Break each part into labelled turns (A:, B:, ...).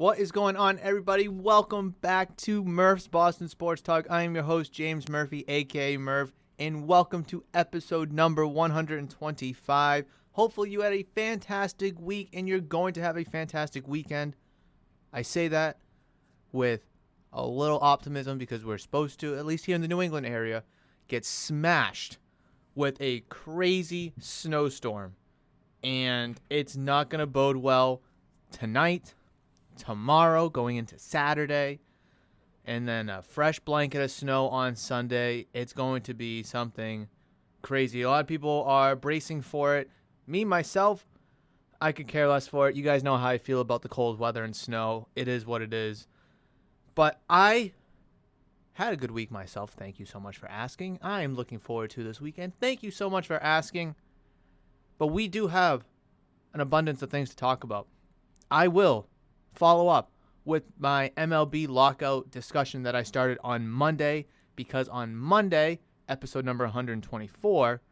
A: What is going on, everybody? Welcome back to Murph's Boston Sports Talk. I am your host, James Murphy, a.k.a. Murph, and welcome to episode number 125. Hopefully you had a fantastic week, and you're going to have a fantastic weekend. I say that with a little optimism because we're supposed to, at least here in the New England area, get smashed with a crazy snowstorm. And it's not going to bode well tonight, tomorrow, going into Saturday, and then a fresh blanket of snow on Sunday. It's going to be something crazy. A lot of people are bracing for it. Me, myself, I could care less for it. You guys know how I feel about the cold weather and snow. It is what it is. But I had a good week myself. Thank you so much for asking. I am looking forward to this weekend. Thank you so much for asking. But we do have an abundance of things to talk about. I will follow up with my MLB lockout discussion that I started on Monday, because on Monday, episode number 124,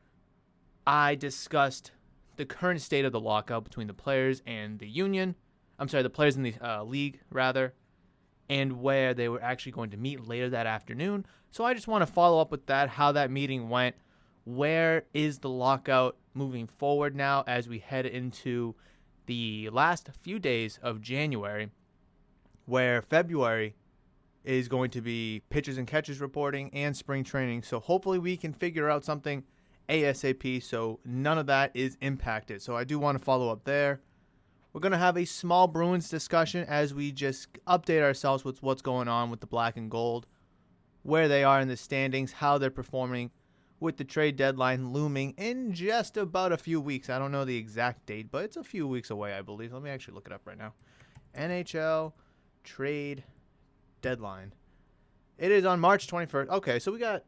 A: I discussed the current state of the lockout between the players and the union. I'm sorry, the players in the league, rather, and where they were actually going to meet later that afternoon. So I just want to follow up with that, how that meeting went. Where is the lockout moving forward now as we head into the last few days of January, where February is going to be pitchers and catchers reporting and spring training. So hopefully we can figure out something ASAP so none of that is impacted. So I do want to follow up there. We're going to have a small Bruins discussion as we just update ourselves with what's going on with the black and gold, where they are in the standings, how they're performing, with the trade deadline looming in just about a few weeks. I don't know the exact date, but it's a few weeks away, I believe. Let me actually look it up right now. NHL trade deadline. It is on March 21st. Okay, so we got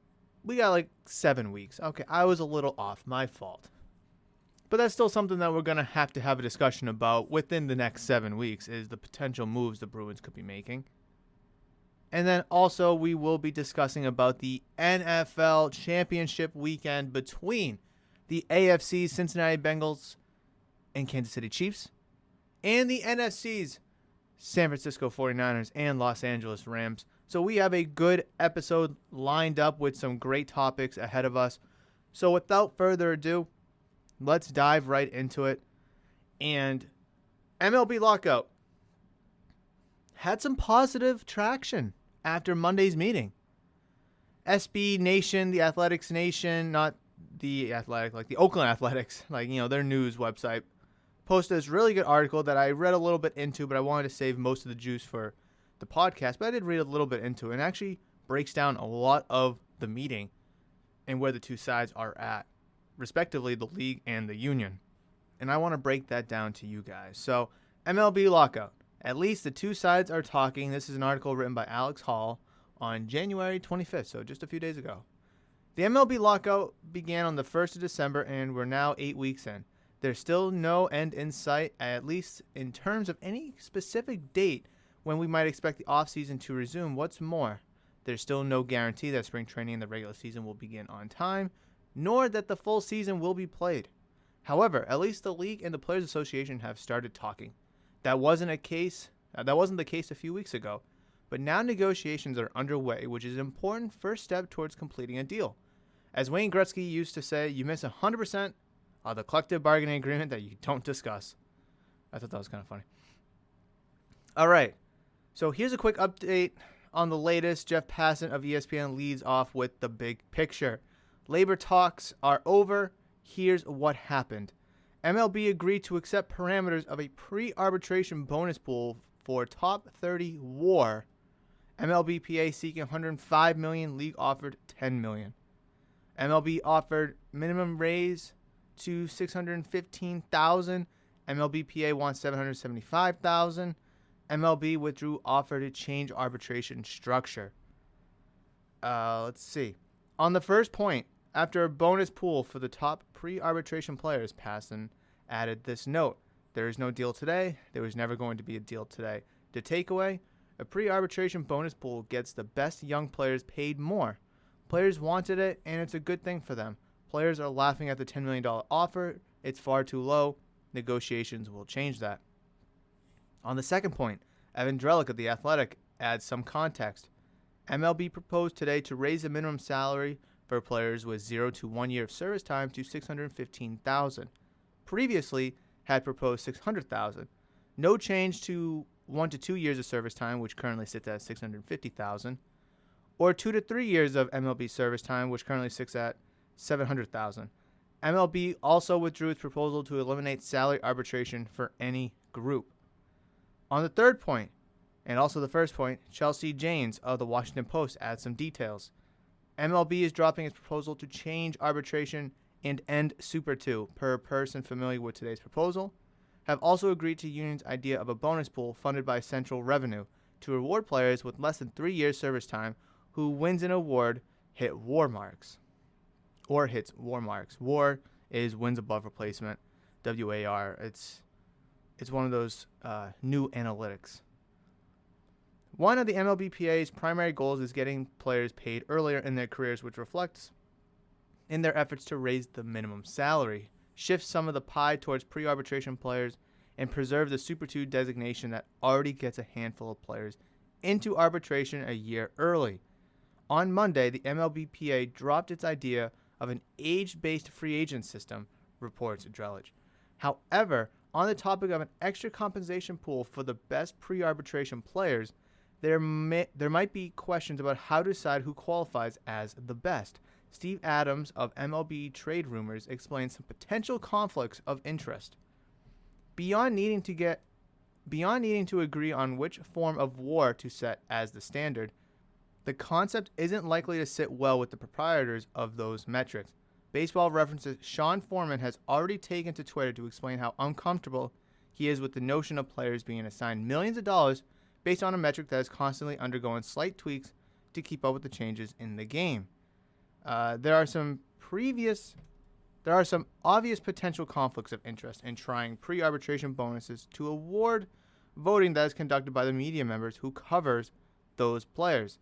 A: like 7 weeks. Okay, I was a little off. My fault. But that's still something that we're going to have a discussion about within the next 7 weeks, is the potential moves the Bruins could be making. And then also we will be discussing about the NFL Championship weekend between the AFC's Cincinnati Bengals and Kansas City Chiefs, and the NFC's San Francisco 49ers and Los Angeles Rams. So we have a good episode lined up with some great topics ahead of us. So without further ado, let's dive right into it. And MLB lockout had some positive traction after Monday's meeting. SB Nation, the Athletics Nation, not the Athletic, like the Oakland Athletics, their news website, posted this really good article that I read a little bit into, but I wanted to save most of the juice for the podcast. But I did read a little bit into it, and actually breaks down a lot of the meeting and where the two sides are at, respectively, the league and the union. And I want to break that down to you guys. So, MLB lockout. At least the two sides are talking. This is an article written by Alex Hall on January 25th, so just a few days ago. The MLB lockout began on the 1st of December, and we're now 8 weeks in. There's still no end in sight, at least in terms of any specific date when we might expect the offseason to resume. What's more, there's still no guarantee that spring training and the regular season will begin on time, nor that the full season will be played. However, at least the league and the Players Association have started talking. That wasn't the case a few weeks ago, but now negotiations are underway, which is an important first step towards completing a deal. As Wayne Gretzky used to say, you miss 100% of the collective bargaining agreement that you don't discuss. I thought that was kind of funny. All right, so here's a quick update on the latest. Jeff Passan of ESPN leads off with the big picture. Labor talks are over. Here's what happened. MLB agreed to accept parameters of a pre-arbitration bonus pool for top 30 WAR. MLBPA seeking $105 million, league offered $10 million. MLB offered minimum raise to $615,000. MLBPA wants $775,000. MLB withdrew offer to change arbitration structure. Let's see. On the first point, after a bonus pool for the top pre-arbitration players, Passan added this note. There is no deal today. There was never going to be a deal today. The takeaway, a pre-arbitration bonus pool gets the best young players paid more. Players wanted it, and it's a good thing for them. Players are laughing at the $10 million offer. It's far too low. Negotiations will change that. On the second point, Evan Drellick of The Athletic adds some context. MLB proposed today to raise the minimum salary for players with 0 to 1 year of service time to $615,000. Previously had proposed $600,000. No change to 1 to 2 years of service time, which currently sits at $650,000, or 2 to 3 years of MLB service time, which currently sits at $700,000. MLB also withdrew its proposal to eliminate salary arbitration for any group. On the third point, and also the first point, Chelsea Janes of the Washington Post adds some details. MLB is dropping its proposal to change arbitration and end Super 2, per person familiar with today's proposal, have also agreed to union's idea of a bonus pool funded by central revenue to reward players with less than 3 years service time who wins an award hit WAR marks. Or hits WAR marks. WAR is wins above replacement, WAR. It's one of those new analytics. One of the MLBPA's primary goals is getting players paid earlier in their careers, which reflects in their efforts to raise the minimum salary, shift some of the pie towards pre-arbitration players, and preserve the Super 2 designation that already gets a handful of players into arbitration a year early. On Monday, the MLBPA dropped its idea of an age-based free agent system, reports Drellich. However, on the topic of an extra compensation pool for the best pre-arbitration players, there might be questions about how to decide who qualifies as the best. Steve Adams of MLB Trade Rumors explains some potential conflicts of interest. Beyond needing to agree on which form of WAR to set as the standard, the concept isn't likely to sit well with the proprietors of those metrics. Baseball Reference's Sean Foreman has already taken to Twitter to explain how uncomfortable he is with the notion of players being assigned millions of dollars based on a metric that is constantly undergoing slight tweaks to keep up with the changes in the game. There are some obvious potential conflicts of interest in trying pre-arbitration bonuses to award voting that is conducted by the media members who covers those players.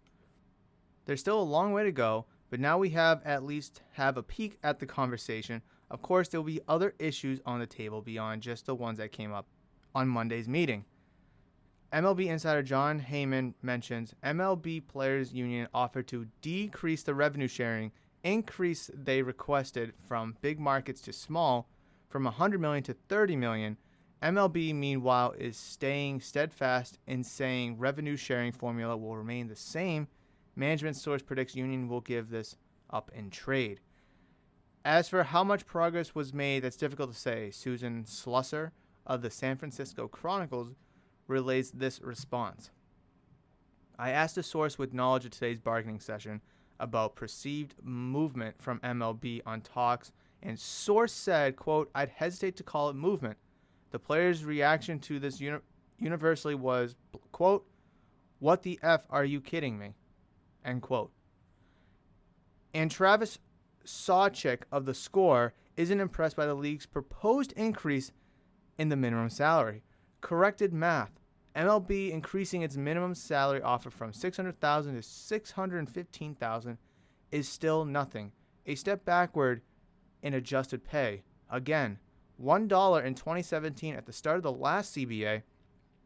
A: There's still a long way to go, but now we at least have a peek at the conversation. Of course, there will be other issues on the table beyond just the ones that came up on Monday's meeting. MLB insider John Heyman mentions MLB Players Union offered to decrease the revenue sharing increase they requested from big markets to small, from $100 million to $30 million. MLB, meanwhile, is staying steadfast in saying revenue sharing formula will remain the same. Management source predicts union will give this up in trade. As for how much progress was made, that's difficult to say. Susan Slusser of the San Francisco Chronicles relays this response. I asked a source with knowledge of today's bargaining session about perceived movement from MLB on talks, and source said, quote, I'd hesitate to call it movement. The players' reaction to this universally was, quote, what the F are you kidding me? End quote. And Travis Sawchik of The Score isn't impressed by the league's proposed increase in the minimum salary. Corrected math. MLB increasing its minimum salary offer from $600,000 to $615,000 is still nothing. A step backward in adjusted pay. Again, $1 in 2017 at the start of the last CBA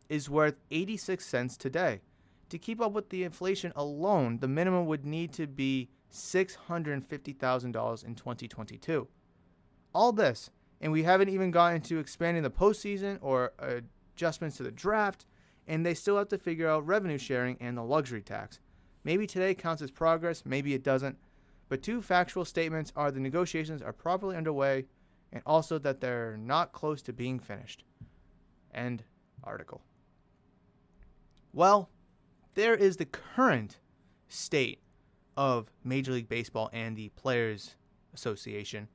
A: is worth 86 cents today. To keep up with the inflation alone, the minimum would need to be $650,000 in 2022. All this, and we haven't even gotten into expanding the postseason or adjustments to the draft, and they still have to figure out revenue sharing and the luxury tax. Maybe today counts as progress, maybe it doesn't, but two factual statements are the negotiations are properly underway and also that they're not close to being finished. End article. Well, there is the current state of Major League Baseball and the Players Association.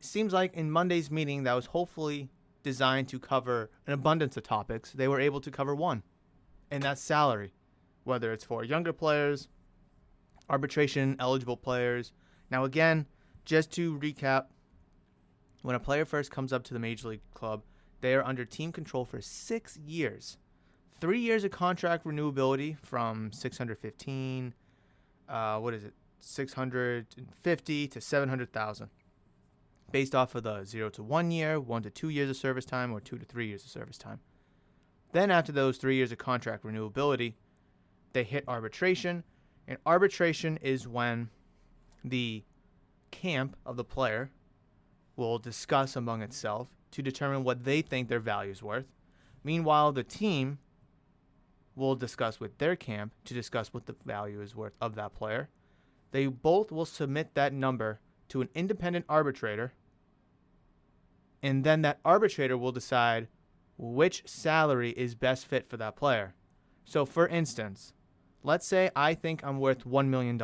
A: Seems like in Monday's meeting that was hopefully designed to cover an abundance of topics, they were able to cover one, and that's salary, whether it's for younger players, arbitration eligible players. Now again, just to recap, when a player first comes up to the Major League club, they are under team control for 6 years. 3 years of contract renewability from 650 to 700,000, based off of the 0 to 1 year, 1 to 2 years of service time, or 2 to 3 years of service time. Then after those 3 years of contract renewability, they hit arbitration. And arbitration is when the camp of the player will discuss among itself to determine what they think their value is worth. Meanwhile, the team will discuss with their camp to discuss what the value is worth of that player. They both will submit that number to an independent arbitrator, and then that arbitrator will decide which salary is best fit for that player. So, for instance, let's say I think I'm worth $1 million,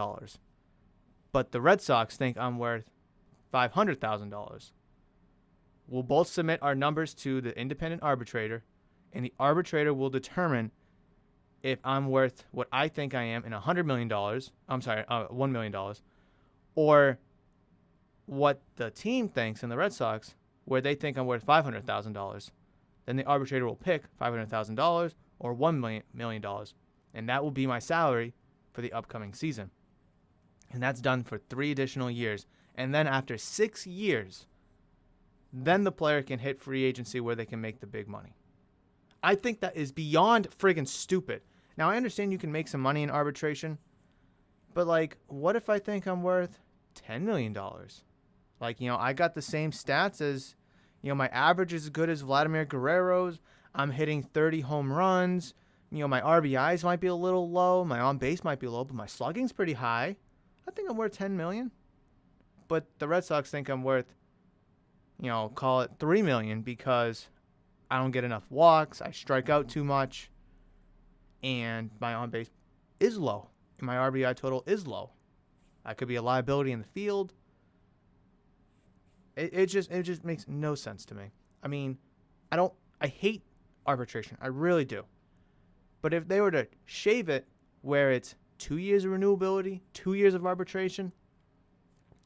A: but the Red Sox think I'm worth $500,000. We'll both submit our numbers to the independent arbitrator, and the arbitrator will determine if I'm worth what I think I am in $100 million, $1 million, or what the team thinks in the Red Sox, where they think I'm worth $500,000. Then the arbitrator will pick $500,000 or $1 million, and that will be my salary for the upcoming season. And that's done for 3 additional years. And then after 6 years, then the player can hit free agency where they can make the big money. I think that is beyond friggin' stupid. Now, I understand you can make some money in arbitration, but, like, what if I think I'm worth $10 million? Like, I got the same stats as, my average is as good as Vladimir Guerrero's. I'm hitting 30 home runs. My RBIs might be a little low. My on-base might be low, but my slugging's pretty high. I think I'm worth $10 million. But the Red Sox think I'm worth, call it $3 million because I don't get enough walks, I strike out too much, and my on-base is low, and my RBI total is low. I could be a liability in the field. It just makes no sense to me. I mean, I hate arbitration. I really do. But if they were to shave it where it's 2 years of renewability, 2 years of arbitration,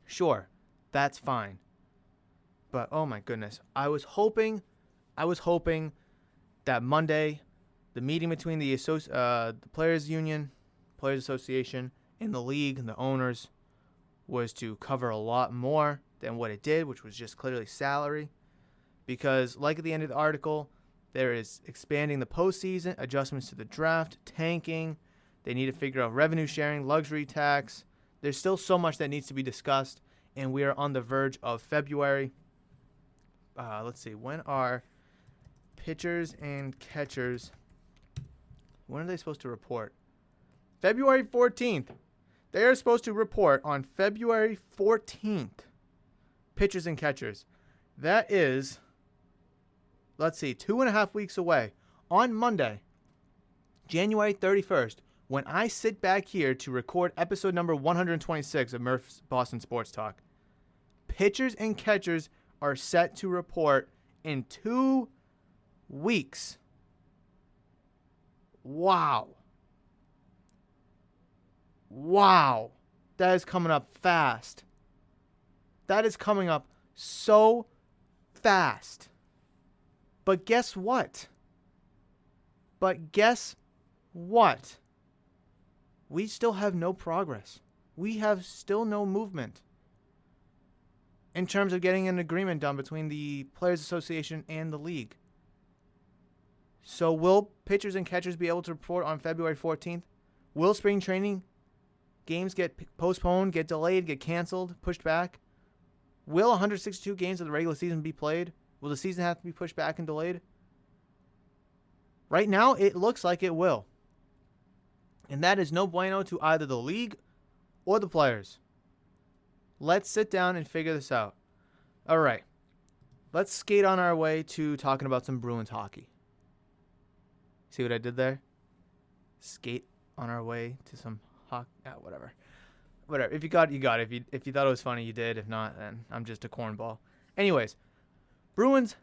A: sure, that's fine. But, oh my goodness, I was hoping that Monday, the meeting between the Players Union, Players Association, and the league and the owners was to cover a lot more than what it did, which was just clearly salary. Because, like at the end of the article, there is expanding the postseason, adjustments to the draft, tanking. They need to figure out revenue sharing, luxury tax. There's still so much that needs to be discussed, and we are on the verge of February. Let's see, when are pitchers and catchers, when are they supposed to report? February 14th. They are supposed to report on February 14th. Pitchers and catchers. That is, let's see, 2.5 weeks away. On Monday, January 31st, when I sit back here to record episode number 126 of Murph's Boston Sports Talk, pitchers and catchers are set to report in 2 weeks. Wow. That is coming up fast. That is coming up so fast. But guess what? We still have no progress. We have still no movement in terms of getting an agreement done between the Players Association and the league. So will pitchers and catchers be able to report on February 14th? Will spring training games get postponed, get delayed, get canceled, pushed back? Will 162 games of the regular season be played? Will the season have to be pushed back and delayed? Right now, it looks like it will. And that is no bueno to either the league or the players. Let's sit down and figure this out. All right. Let's skate on our way to talking about some Bruins hockey. See what I did there? Skate on our way to some hockey. Whatever. If you got it, you got it. If you thought it was funny, you did. If not, then I'm just a cornball. Anyways, Bruins,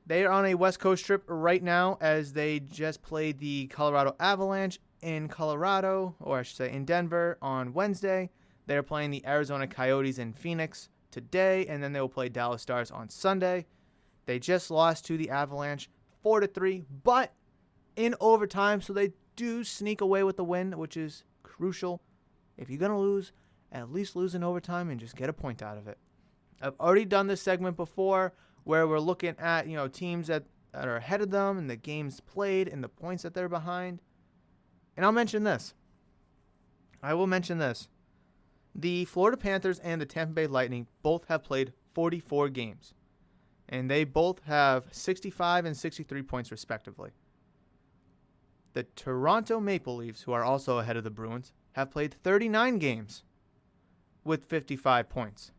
A: they are on a West Coast trip right now as they just played the Colorado Avalanche in Colorado, or I should say in Denver, on Wednesday. They're playing the Arizona Coyotes in Phoenix today, and then they will play Dallas Stars on Sunday. They just lost to the Avalanche 4-3, but in overtime, so they do sneak away with the win, which is crucial. If you're going to lose, at least lose in overtime and just get a point out of it. I've already done this segment before where we're looking at, teams that that are ahead of them and the games played and the points that they're behind. And I'll mention this. I will mention this. The Florida Panthers and the Tampa Bay Lightning both have played 44 games. And they both have 65 and 63 points respectively. The Toronto Maple Leafs, who are also ahead of the Bruins, have played 39 games with 55 points.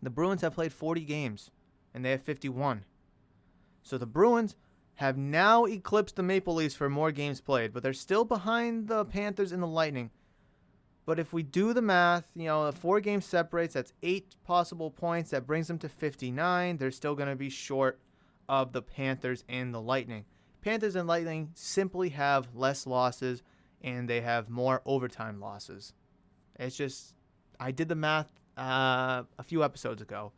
A: The Bruins have played 40 games, and they have 51. So the Bruins have now eclipsed the Maple Leafs for more games played, but they're still behind the Panthers and the Lightning. But if we do the math, the 4 games separates, that's 8 possible points. That brings them to 59. They're still going to be short of the Panthers and the Lightning. Panthers and Lightning simply have less losses, and they have more overtime losses. It's just, I did the math a few episodes ago,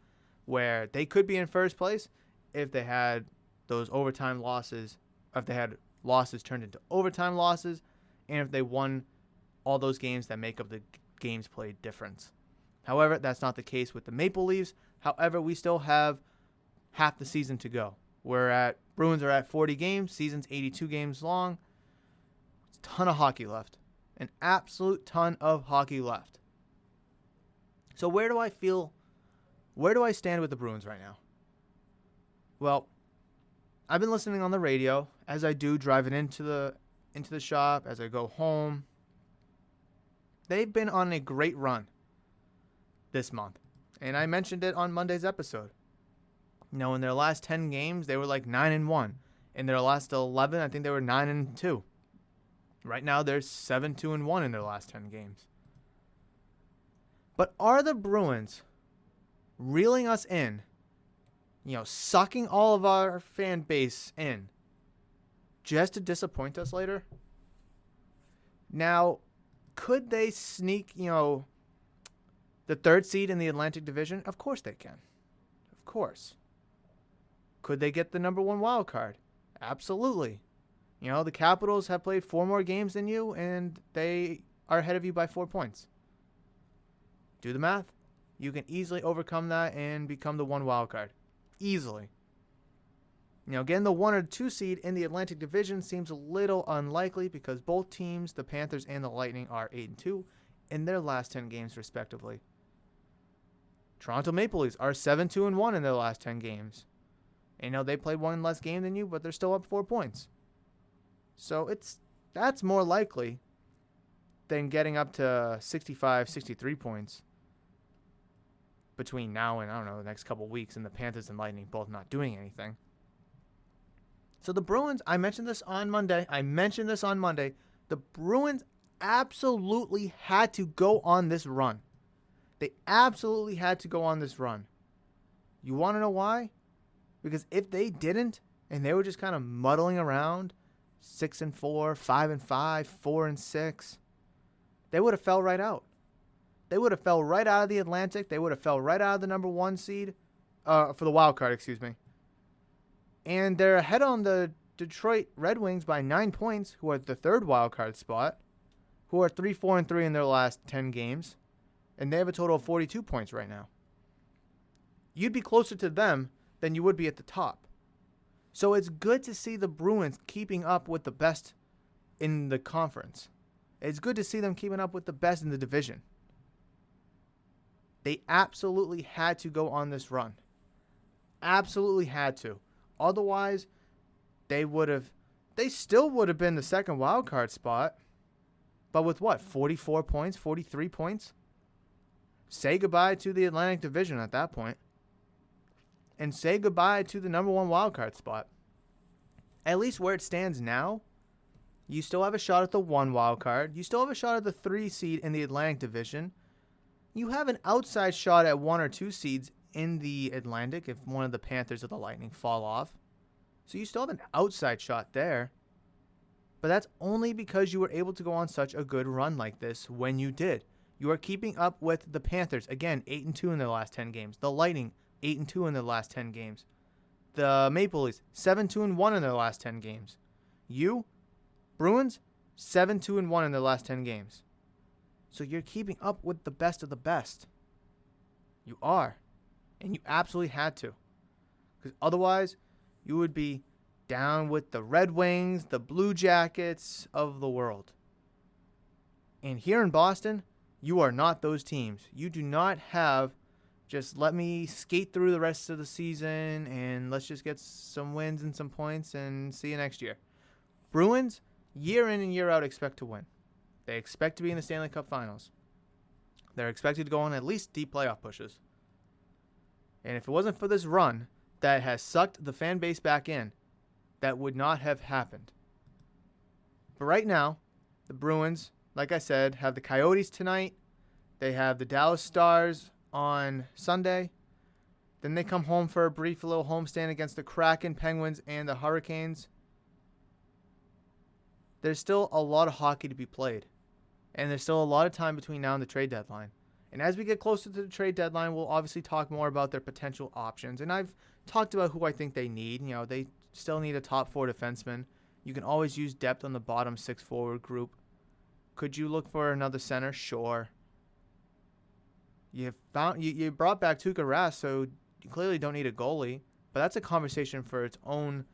A: where they could be in first place if they had those overtime losses, if they had losses turned into overtime losses, and if they won all those games that make up the games played difference. However, that's not the case with the Maple Leafs. However, we still have half the season to go. Bruins are at 40 games. Season's 82 games long. It's a ton of hockey left. An absolute ton of hockey left. So where do I stand with the Bruins right now? Well, I've been listening on the radio, as I do driving into the shop, as I go home. They've been on a great run this month. And I mentioned it on Monday's episode. In their last 10 games, they were like 9-1. In their last 11, I think they were 9-2. Right now, they're 7-2-1 in their last 10 games. But are the Bruins reeling us in, sucking all of our fan base in, just to disappoint us later? Now, could they sneak, the 3rd seed in the Atlantic Division? Of course they can. Of course. Could they get the number 1 wild card? Absolutely. The Capitals have played 4 more games than you, and they are ahead of you by 4 points. Do the math. You can easily overcome that and become the 1 wild card. Easily. Getting the 1 or 2 seed in the Atlantic Division seems a little unlikely because both teams, the Panthers and the Lightning, are 8-2 in their last 10 games respectively. Toronto Maple Leafs are 7-2-1 in their last 10 games. They played 1 less game than you, but they're still up 4 points. So that's more likely than getting up to 65, 63 points between now and, the next couple of weeks, and the Panthers and Lightning both not doing anything. So the Bruins, I mentioned this on Monday. The Bruins absolutely had to go on this run. They absolutely had to go on this run. You want to know why? Because if they didn't, and they were just kind of muddling around, 6-4, 5-5, 4-6, they would have fell right out. They would have fell right out of the Atlantic. They would have fell right out of the number 1 seed, for the wild card, excuse me. And they're ahead on the Detroit Red Wings by 9 points, who are the 3rd wild card spot, who are 3-4-3 in their last 10 games, and they have a total of 42 points right now. You'd be closer to them than you would be at the top. So it's good to see the Bruins keeping up with the best in the conference. It's good to see them keeping up with the best in the division. They absolutely had to go on this run. Absolutely had to. Otherwise, they still would have been the 2nd wild card spot. But with what? 44 points? 43 points? Say goodbye to the Atlantic Division at that point. And say goodbye to the number 1 wild card spot. At least where it stands now, you still have a shot at the 1 wild card. You still have a shot at the 3 seed in the Atlantic Division. You have an outside shot at 1 or 2 seeds in the Atlantic if one of the Panthers or the Lightning fall off. So you still have an outside shot there. But that's only because you were able to go on such a good run like this when you did. You are keeping up with the Panthers. Again, 8-2 in their last 10 games. The Lightning, 8-2 in their last 10 games. The Maple Leafs, 7-2-1 in their last 10 games. You, Bruins, 7-2-1 in their last 10 games. So you're keeping up with the best of the best. You are. And you absolutely had to. Because otherwise, you would be down with the Red Wings, the Blue Jackets of the world. And here in Boston, you are not those teams. You do not have just let me skate through the rest of the season and let's just get some wins and some points and see you next year. Bruins, year in and year out, expect to win. They expect to be in the Stanley Cup Finals. They're expected to go on at least deep playoff pushes. And if it wasn't for this run that has sucked the fan base back in, that would not have happened. But right now, the Bruins, like I said, have the Coyotes tonight. They have the Dallas Stars on Sunday. Then they come home for a brief little homestand against the Kraken, Penguins, and the Hurricanes. There's still a lot of hockey to be played. And there's still a lot of time between now and the trade deadline. And as we get closer to the trade deadline, we'll obviously talk more about their potential options. And I've talked about who I think they need. You know, they still need a top 4 defenseman. You can always use depth on the bottom 6 forward group. Could you look for another center? Sure. You brought back Tuukka Rask, so you clearly don't need a goalie. But that's a conversation for its own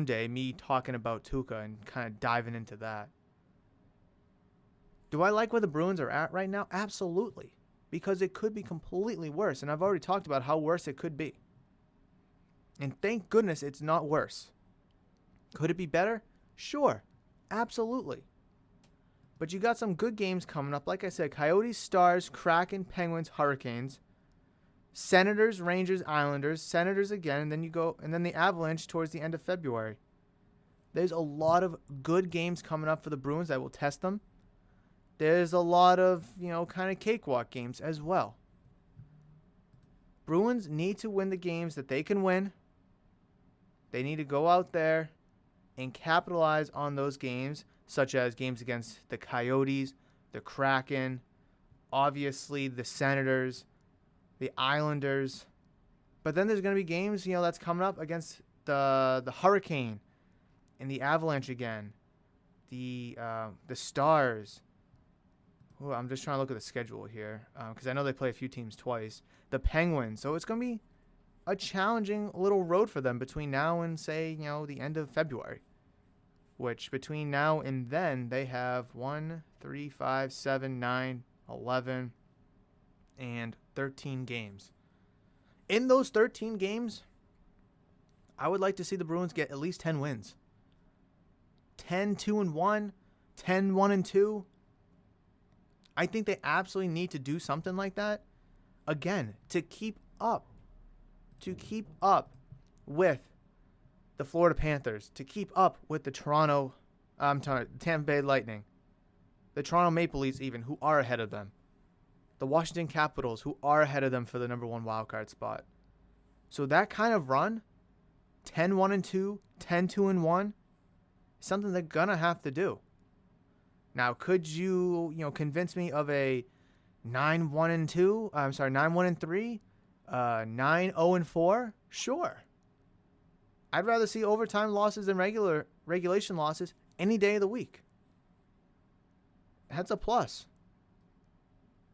A: day, me talking about Tuukka and kind of diving into that. Do I like where the Bruins are at right now? Absolutely. Because it could be completely worse. And I've already talked about how worse it could be. And thank goodness it's not worse. Could it be better? Sure. Absolutely. But you got some good games coming up. Like I said, Coyotes, Stars, Kraken, Penguins, Hurricanes, Senators, Rangers, Islanders, Senators again, and then the Avalanche towards the end of February. There's a lot of good games coming up for the Bruins that will test them. There's a lot of, kind of cakewalk games as well. Bruins need to win the games that they can win. They need to go out there and capitalize on those games, such as games against the Coyotes, the Kraken, obviously the Senators, the Islanders. But then there's going to be games, that's coming up against the Hurricane and the Avalanche again, the Stars. Ooh, I'm just trying to look at the schedule here because I know they play a few teams twice. The Penguins. So it's going to be a challenging little road for them between now and, say, the end of February. Which between now and then, they have 1, 3, 5, 7, 9, 11, and 13 games. In those 13 games, I would like to see the Bruins get at least 10 wins. 10-2-1, 10-1-2. I think they absolutely need to do something like that. Again, to keep up with the Florida Panthers, to keep up with the Tampa Bay Lightning, the Toronto Maple Leafs even, who are ahead of them, the Washington Capitals, who are ahead of them for the number 1 wildcard spot. So that kind of run, 10-1-2, 10-2-1, something they're going to have to do. Now, could you, convince me of a 9-1-2? 9-1-3, 9-0-4? Sure. I'd rather see overtime losses than regulation losses any day of the week. That's a plus.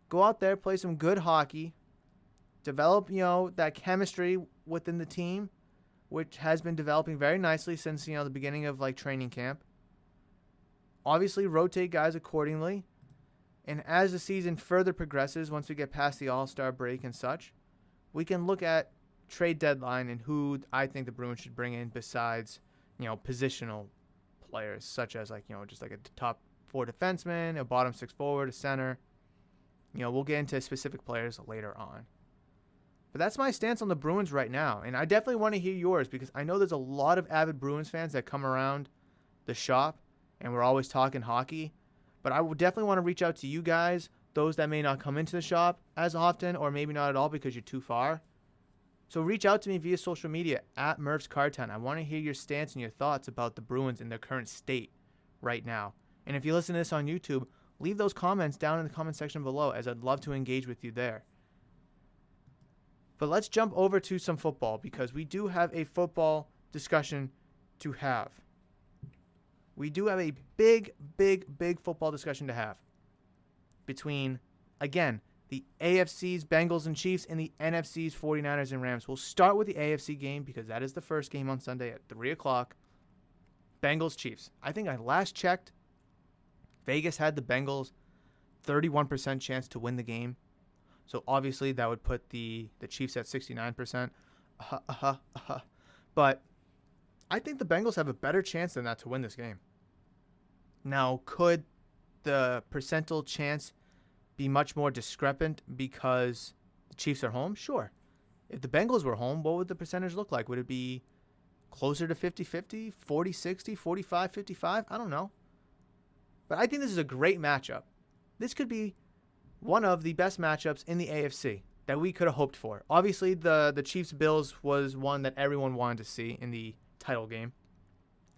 A: Go out there, play some good hockey, develop, that chemistry within the team, which has been developing very nicely since, the beginning of training camp. Obviously, rotate guys accordingly. And as the season further progresses, once we get past the All-Star break and such, we can look at trade deadline and who I think the Bruins should bring in besides, positional players, such as just a top 4 defenseman, a bottom 6 forward, a center. We'll get into specific players later on. But that's my stance on the Bruins right now. And I definitely want to hear yours because I know there's a lot of avid Bruins fans that come around the shop and we're always talking hockey. But I would definitely want to reach out to you guys, those that may not come into the shop as often or maybe not at all because you're too far. So reach out to me via social media at Murph's Cartown. I want to hear your stance and your thoughts about the Bruins in their current state right now. And if you listen to this on YouTube, leave those comments down in the comment section below as I'd love to engage with you there. But let's jump over to some football because we do have a football discussion to have. We do have a big football discussion to have between, again, the AFC's Bengals and Chiefs, and the NFC's 49ers and Rams. We'll start with the AFC game because that is the first game on Sunday at 3 o'clock. Bengals, Chiefs. I think I last checked, Vegas had the Bengals 31% chance to win the game. So obviously that would put the Chiefs at 69%. But I think the Bengals have a better chance than that to win this game. Now, could the percentile chance be much more discrepant because the Chiefs are home? Sure. If the Bengals were home, what would the percentage look like? Would it be closer to 50-50, 40-60, 45-55? I don't know. But I think this is a great matchup. This could be one of the best matchups in the AFC that we could have hoped for. Obviously, the Chiefs-Bills was one that everyone wanted to see in the title game.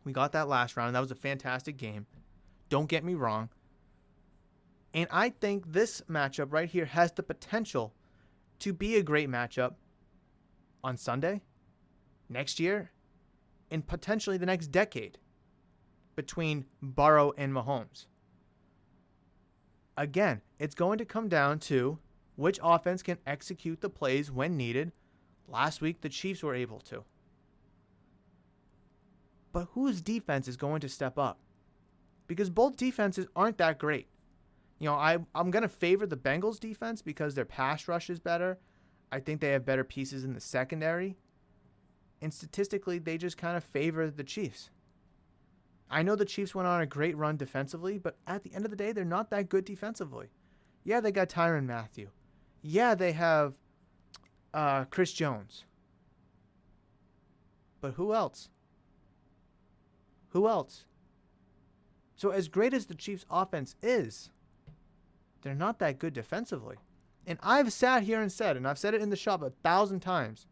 A: We got that last round. That was a fantastic game. Don't get me wrong. And I think this matchup right here has the potential to be a great matchup on Sunday, next year, and potentially the next decade between Burrow and Mahomes. Again, it's going to come down to which offense can execute the plays when needed. Last week, the Chiefs were able to. But whose defense is going to step up? Because both defenses aren't that great. You know, I'm going to favor the Bengals defense because their pass rush is better. I think they have better pieces in the secondary. And statistically, they just kind of favor the Chiefs. I know the Chiefs went on a great run defensively, but at the end of the day, they're not that good defensively. Yeah, they got Tyrann Mathieu. Yeah, they have Chris Jones. But who else? Who else? So as great as the Chiefs' offense is, they're not that good defensively. And I've sat here and said, and I've said it in the shop 1,000 times,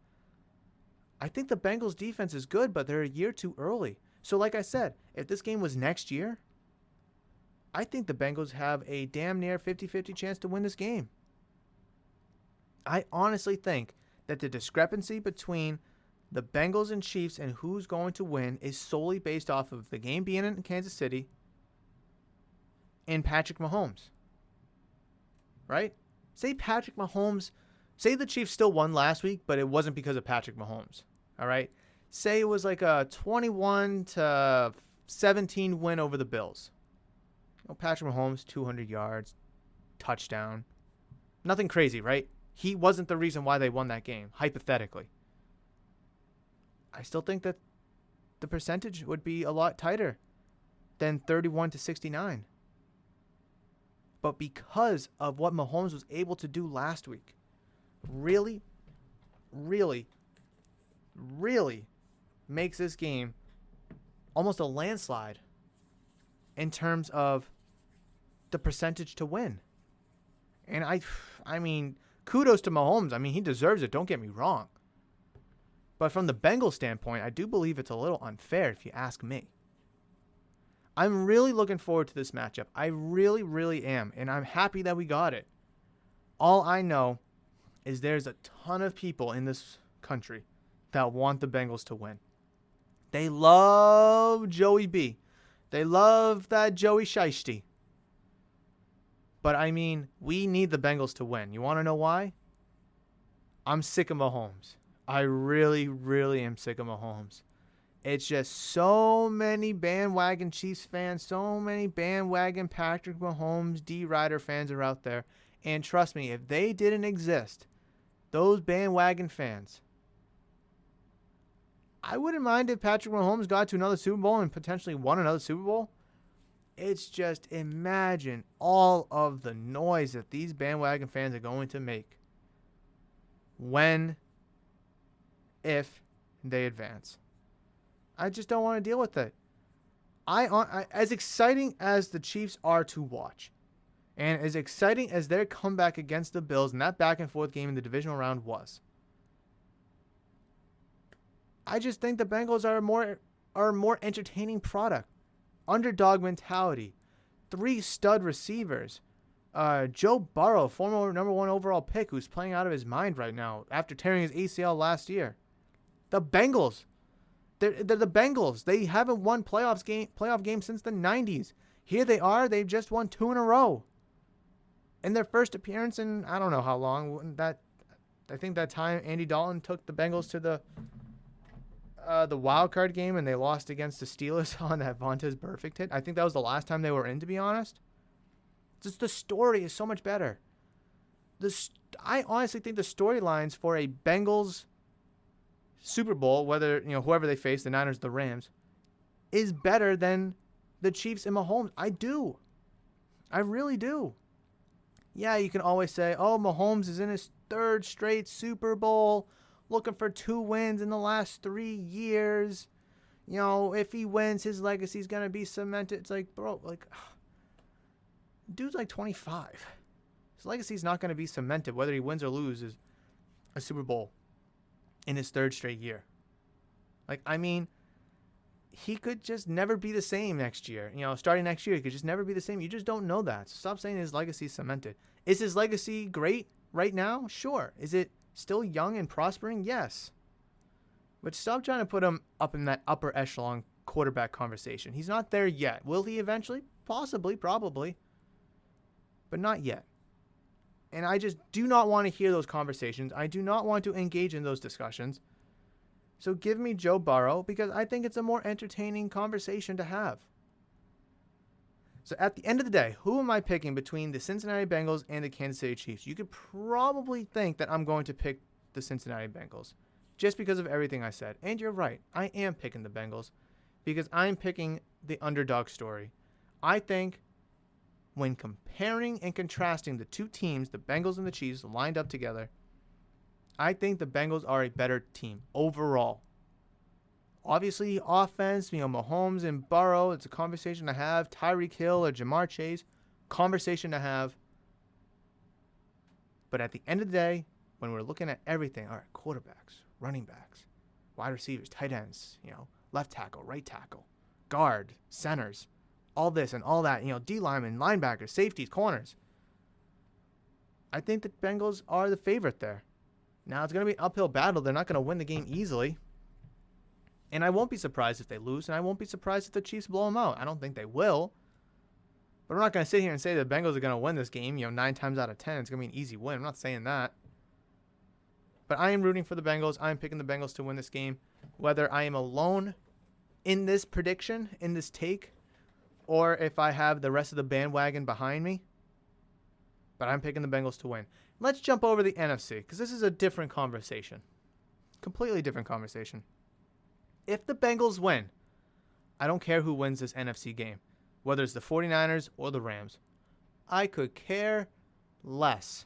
A: I think the Bengals' defense is good, but they're a year too early. So like I said, if this game was next year, I think the Bengals have a damn near 50-50 chance to win this game. I honestly think that the discrepancy between the Bengals and Chiefs and who's going to win is solely based off of the game being in Kansas City and Patrick Mahomes. Right? Say Patrick Mahomes, say the Chiefs still won last week, but it wasn't because of Patrick Mahomes. All right? Say it was like a 21-17 win over the Bills. You know, Patrick Mahomes, 200 yards, touchdown. Nothing crazy, right? He wasn't the reason why they won that game, hypothetically. I still think that the percentage would be a lot tighter than 31-69. But because of what Mahomes was able to do last week, really makes this game almost a landslide in terms of the percentage to win. And I mean, kudos to Mahomes. I mean, he deserves it. Don't get me wrong. But from the Bengals standpoint, I do believe it's a little unfair if you ask me. I'm really looking forward to this matchup. I really am. And I'm happy that we got it. All I know is there's a ton of people in this country that want the Bengals to win. They love Joey B. They love that Joey Shiesty. But I mean, we need the Bengals to win. You want to know why? I'm sick of Mahomes. I really am sick of Mahomes. It's just so many bandwagon Chiefs fans, so many bandwagon Patrick Mahomes, D-Rider fans are out there. And trust me, if they didn't exist, those bandwagon fans, I wouldn't mind if Patrick Mahomes got to another Super Bowl and potentially won another Super Bowl. It's just imagine all of the noise that these bandwagon fans are going to make when, if they advance. I just don't want to deal with it. I as exciting as the Chiefs are to watch, and as exciting as their comeback against the Bills and that back and forth game in the divisional round was, I just think the Bengals are a more entertaining product. Underdog mentality, 3 stud receivers, Joe Burrow, former number 1 overall pick, who's playing out of his mind right now after tearing his ACL last year. The Bengals, they're the Bengals. They haven't won playoff game since the 90s. Here they are. They've just won 2 in a row. in their first appearance in I don't know how long. I think that time Andy Dalton took the Bengals to the wild card game and they lost against the Steelers on that Vontaze Burfict hit. I think that was the last time they were in, to be honest. Just the story is so much better. I honestly think the storylines for a Bengals Super Bowl, whether whoever they face, the Niners, the Rams, is better than the Chiefs and Mahomes. I do. I really do. Yeah, you can always say, oh, Mahomes is in his third straight Super Bowl, looking for 2 wins in the last 3 years. If he wins, his legacy's going to be cemented. It's like, bro, dude's like 25. His legacy's not going to be cemented, whether he wins or loses a Super Bowl in his third straight year. He could just never be the same next year. Starting next year, he could just never be the same. You just don't know that. So stop saying his legacy's cemented. Is his legacy great right now? Sure. Is it still young and prospering? Yes. But stop trying to put him up in that upper echelon quarterback conversation. He's not there yet. Will he eventually? Possibly, probably. But not yet. And I just do not want to hear those conversations. I do not want to engage in those discussions. So give me Joe Burrow because I think it's a more entertaining conversation to have. So at the end of the day, who am I picking between the Cincinnati Bengals and the Kansas City Chiefs? You could probably think that I'm going to pick the Cincinnati Bengals just because of everything I said. And you're right. I am picking the Bengals because I'm picking the underdog story. I think when comparing and contrasting the two teams, the Bengals and the Chiefs lined up together, I think the Bengals are a better team overall. Obviously, offense, Mahomes and Burrow, it's a conversation to have. Tyreek Hill or Jamar Chase, conversation to have. But at the end of the day, when we're looking at everything, all right, quarterbacks, running backs, wide receivers, tight ends, left tackle, right tackle, guard, centers, all this and all that, D linemen, linebackers, safeties, corners. I think the Bengals are the favorite there. Now, it's going to be an uphill battle. They're not going to win the game easily. And I won't be surprised if they lose, and I won't be surprised if the Chiefs blow them out. I don't think they will. But I'm not going to sit here and say the Bengals are going to win this game, 9 times out of 10. It's going to be an easy win. I'm not saying that. But I am rooting for the Bengals. I am picking the Bengals to win this game. Whether I am alone in this prediction, in this take, or if I have the rest of the bandwagon behind me. But I'm picking the Bengals to win. Let's jump over the NFC, because this is a different conversation. Completely different conversation. If the Bengals win, I don't care who wins this NFC game, whether it's the 49ers or the Rams. I could care less.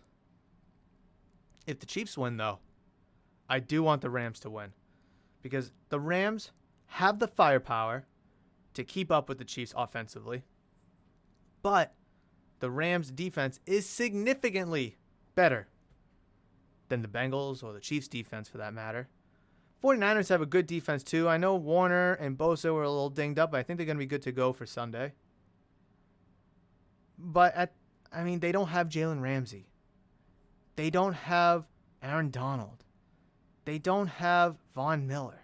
A: If the Chiefs win, though, I do want the Rams to win, because the Rams have the firepower to keep up with the Chiefs offensively, but the Rams' defense is significantly better than the Bengals or the Chiefs' defense, for that matter. 49ers have a good defense, too. I know Warner and Bosa were a little dinged up, but I think they're going to be good to go for Sunday. But, they don't have Jalen Ramsey. They don't have Aaron Donald. They don't have Von Miller.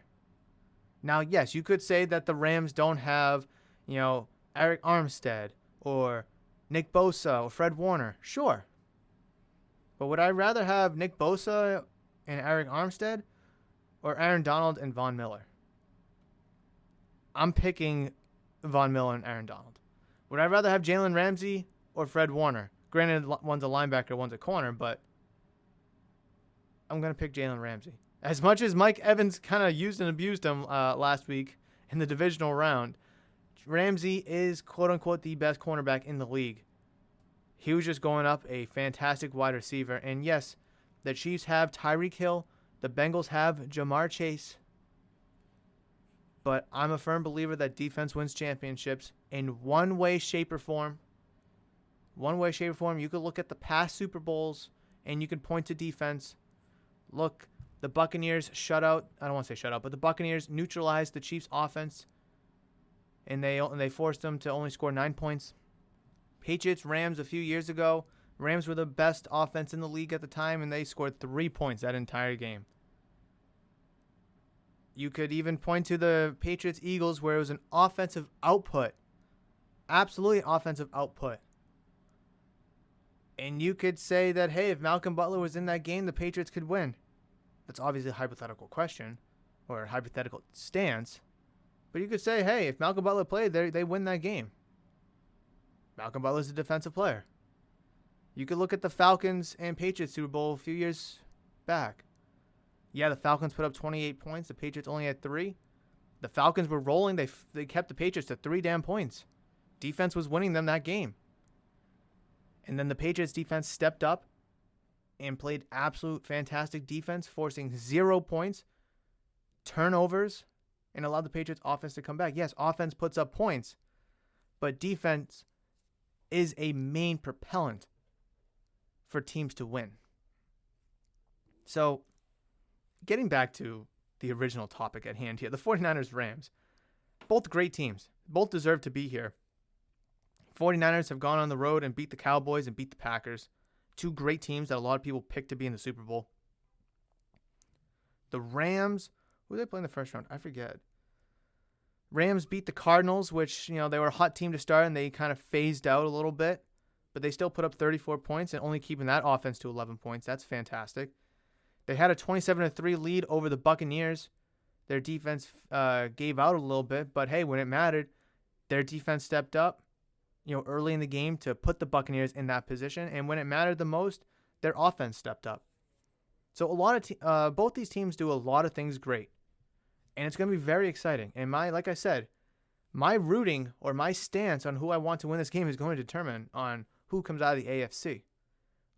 A: Now, yes, you could say that the Rams don't have, Eric Armstead or Nick Bosa or Fred Warner. Sure. But would I rather have Nick Bosa and Eric Armstead or Aaron Donald and Von Miller? I'm picking Von Miller and Aaron Donald. Would I rather have Jalen Ramsey or Fred Warner? Granted, one's a linebacker, one's a corner, but I'm going to pick Jalen Ramsey. As much as Mike Evans kind of used and abused him last week in the divisional round, Ramsey is, quote-unquote, the best cornerback in the league. He was just going up a fantastic wide receiver. And yes, the Chiefs have Tyreek Hill. The Bengals have Jamar Chase. But I'm a firm believer that defense wins championships in one way, shape, or form. One way, shape, or form. You could look at the past Super Bowls and you can point to defense. Look, the Buccaneers shut out. I don't want to say shut out, but the Buccaneers neutralized the Chiefs' offense. And they forced them to only score 9 points. Patriots, Rams a few years ago. Rams were the best offense in the league at the time, and they scored 3 points that entire game. You could even point to the Patriots-Eagles where it was an offensive output. Absolutely offensive output. And you could say that, hey, if Malcolm Butler was in that game, the Patriots could win. That's obviously a hypothetical question or a hypothetical stance. But you could say, hey, if Malcolm Butler played, they win that game. Malcolm Butler's a defensive player. You could look at the Falcons and Patriots Super Bowl a few years back. Yeah, the Falcons put up 28 points. The Patriots only had 3. The Falcons were rolling. They kept the Patriots to 3 damn points. Defense was winning them that game. And then the Patriots defense stepped up and played absolute fantastic defense, forcing 0 points, turnovers, and allowed the Patriots offense to come back. Yes, offense puts up points, but defense is a main propellant for teams to win. So, getting back to the original topic at hand here, the 49ers-Rams, both great teams. Both deserve to be here. 49ers have gone on the road and beat the Cowboys and beat the Packers. 2 great teams that a lot of people picked to be in the Super Bowl. The Rams, who did they play in the first round? I forget. Rams beat the Cardinals, which, they were a hot team to start and they kind of phased out a little bit. But they still put up 34 points and only keeping that offense to 11 points. That's fantastic. They had a 27-3 lead over the Buccaneers. Their defense gave out a little bit, but hey, when it mattered, their defense stepped up, early in the game to put the Buccaneers in that position. And when it mattered the most, their offense stepped up. So both these teams do a lot of things great, and it's going to be very exciting. And like I said, my rooting or my stance on who I want to win this game is going to determine on who comes out of the AFC.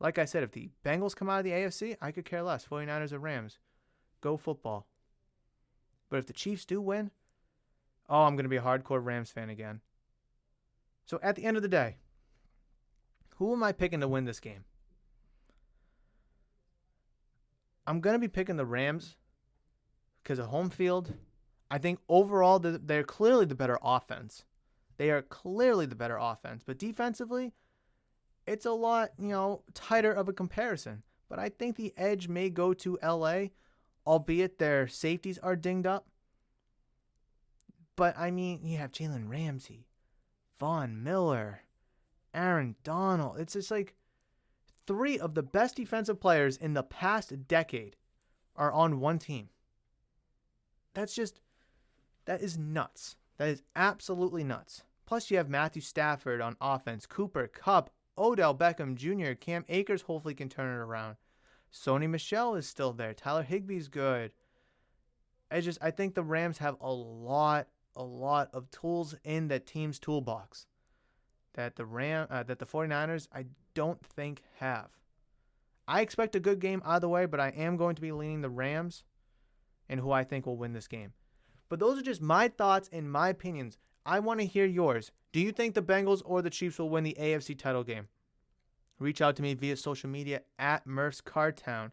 A: Like I said, if the Bengals come out of the AFC, I could care less. 49ers or Rams. Go football. But if the Chiefs do win, I'm going to be a hardcore Rams fan again. So at the end of the day, who am I picking to win this game? I'm going to be picking the Rams because of home field. I think overall they're clearly the better offense. They are clearly the better offense. But defensively, it's a lot, tighter of a comparison. But I think the edge may go to LA, albeit their safeties are dinged up. But, you have Jalen Ramsey, Von Miller, Aaron Donald. It's just like 3 of the best defensive players in the past decade are on one team. That is nuts. That is absolutely nuts. Plus, you have Matthew Stafford on offense, Cooper Kupp, Odell Beckham Jr., Cam Akers hopefully can turn it around. Sony Michel is still there. Tyler Higbee's good. I think the Rams have a lot of tools in that team's toolbox that the 49ers I don't think have. I expect a good game either way, but I am going to be leaning the Rams and who I think will win this game. But those are just my thoughts and my opinions. I want to hear yours. Do you think the Bengals or the Chiefs will win the AFC title game? Reach out to me via social media at Murph's Cardtown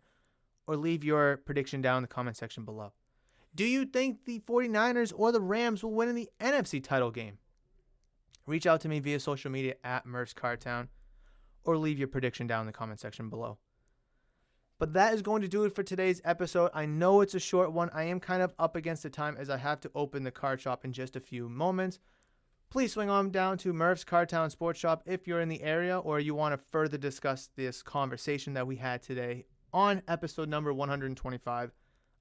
A: or leave your prediction down in the comment section below. Do you think the 49ers or the Rams will win in the NFC title game? Reach out to me via social media at Murph's Cardtown or leave your prediction down in the comment section below. But that is going to do it for today's episode. I know it's a short one. I am kind of up against the time as I have to open the card shop in just a few moments. Please swing on down to Murph's Cardtown Sports Shop if you're in the area or you want to further discuss this conversation that we had today on episode number 125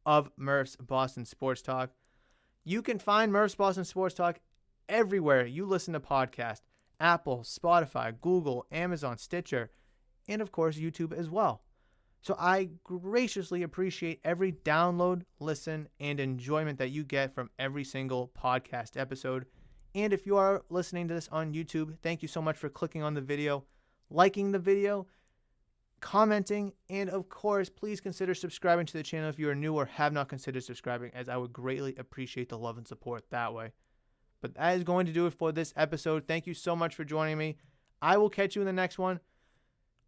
A: of Murph's Boston Sports Talk. You can find Murph's Boston Sports Talk everywhere you listen to podcasts. Apple, Spotify, Google, Amazon, Stitcher, and of course YouTube as well. So I graciously appreciate every download, listen, and enjoyment that you get from every single podcast episode. And if you are listening to this on YouTube, thank you so much for clicking on the video, liking the video, commenting, and of course, please consider subscribing to the channel if you are new or have not considered subscribing, as I would greatly appreciate the love and support that way. But that is going to do it for this episode. Thank you so much for joining me. I will catch you in the next one.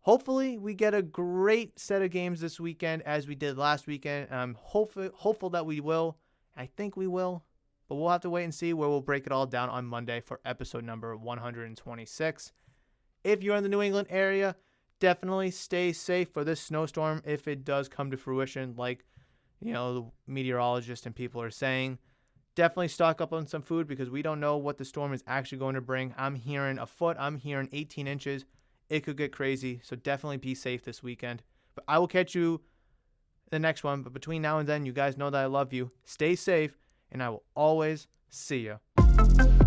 A: Hopefully, we get a great set of games this weekend as we did last weekend. I'm hopeful that we will. I think we will. But we'll have to wait and see where we'll break it all down on Monday for episode number 126. If you're in the New England area, definitely stay safe for this snowstorm if it does come to fruition, like the meteorologists and people are saying. Definitely stock up on some food because we don't know what the storm is actually going to bring. I'm hearing a foot. I'm hearing 18 inches. It could get crazy, so definitely be safe this weekend. But I will catch you the next one. But between now and then, you guys know that I love you. Stay safe, and I will always see you.